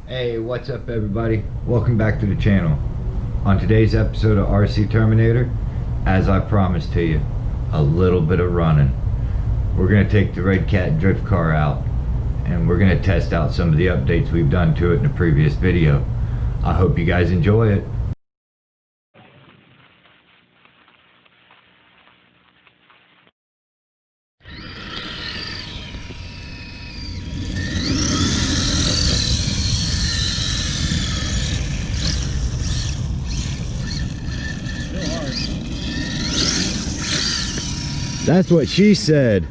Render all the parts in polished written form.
Hey, what's up everybody? Welcome back to the channel. On today's episode of RC Terminator, as I promised to you, a little bit of running. We're going to take the redcat drift car out and we're going to test out some of the updates we've done to it in the previous video. I hope you guys enjoy it. That's what she said.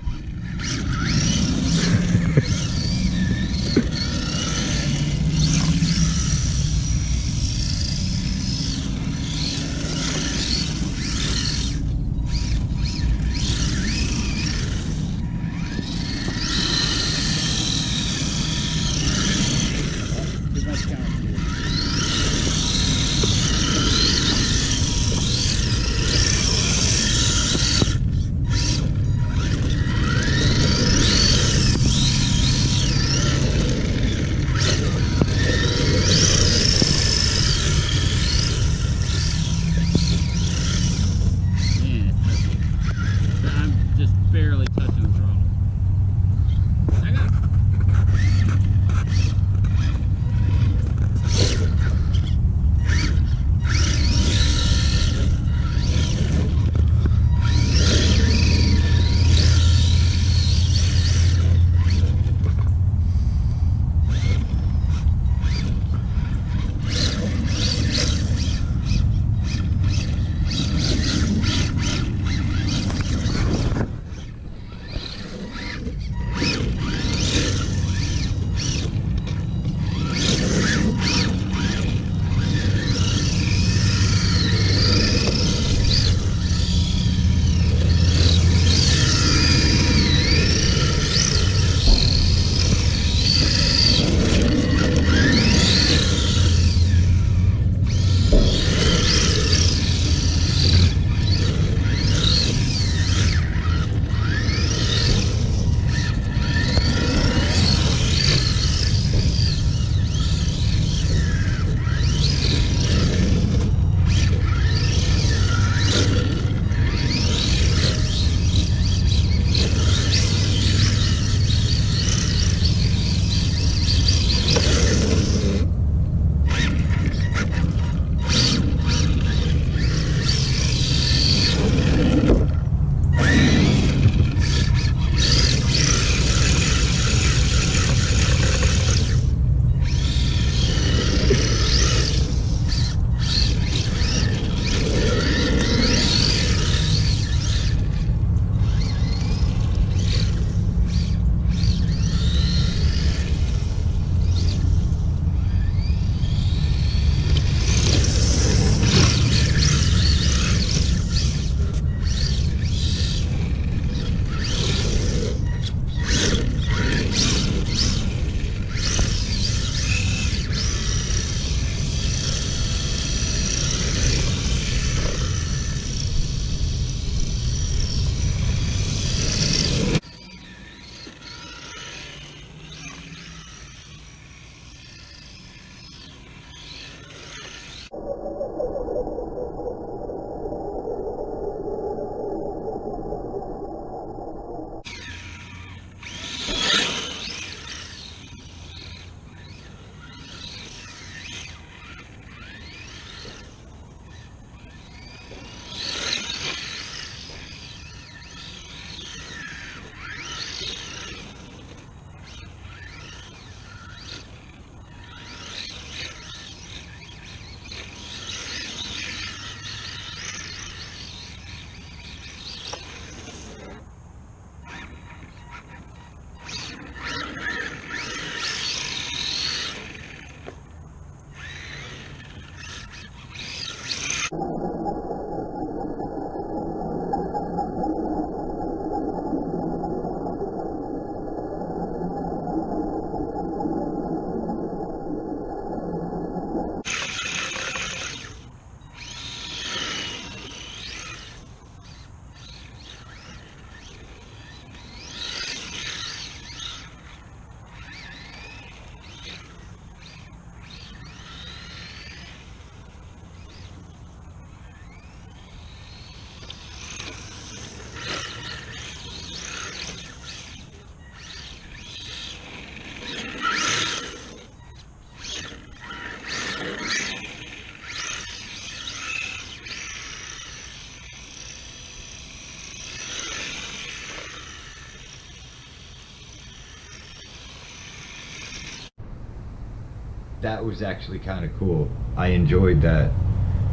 that was actually kind of cool. I enjoyed that.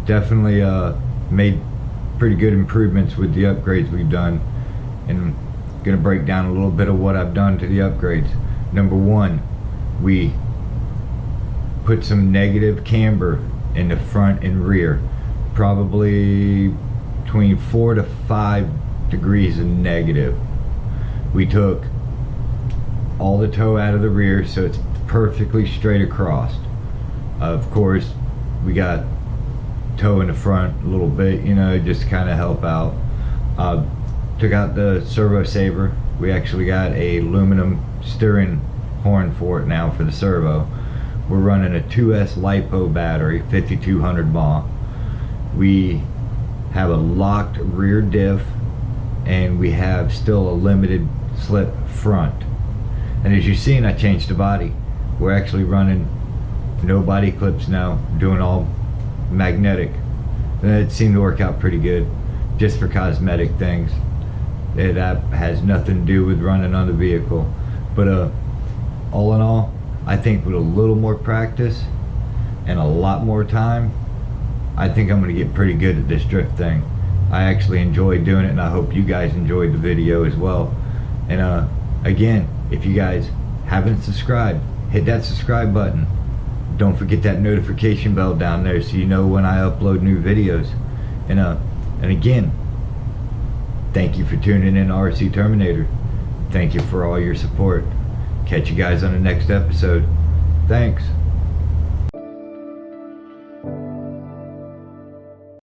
Definitely made pretty good improvements with the upgrades we've done, and I'm gonna break down a little bit of what I've done to the upgrades. Number one, we put some negative camber in the front and rear, probably between 4 to 5 degrees of negative. We took all the toe out of the rear so it's perfectly straight across. Of course, we got toe in the front a little bit, you know, just to kind of help out. Took out the servo saver. We actually got a aluminum steering horn for it now for the servo. We're running a 2S LiPo battery, 5200 mAh. We have a locked rear diff, and we have still a limited slip front. And as you've seen, I changed the body. We're actually running no body clips now, doing all magnetic. And it seemed to work out pretty good, just for cosmetic things. That has nothing to do with running on the vehicle. But all in all, I think with a little more practice and a lot more time, I think I'm gonna get pretty good at this drift thing. I actually enjoyed doing it, and I hope you guys enjoyed the video as well. And again, if you guys haven't subscribed, hit that subscribe button. Don't forget that notification bell down there so you know when I upload new videos. And again, thank you for tuning in to RC Terminator. Thank you for all your support. Catch you guys on the next episode. Thanks.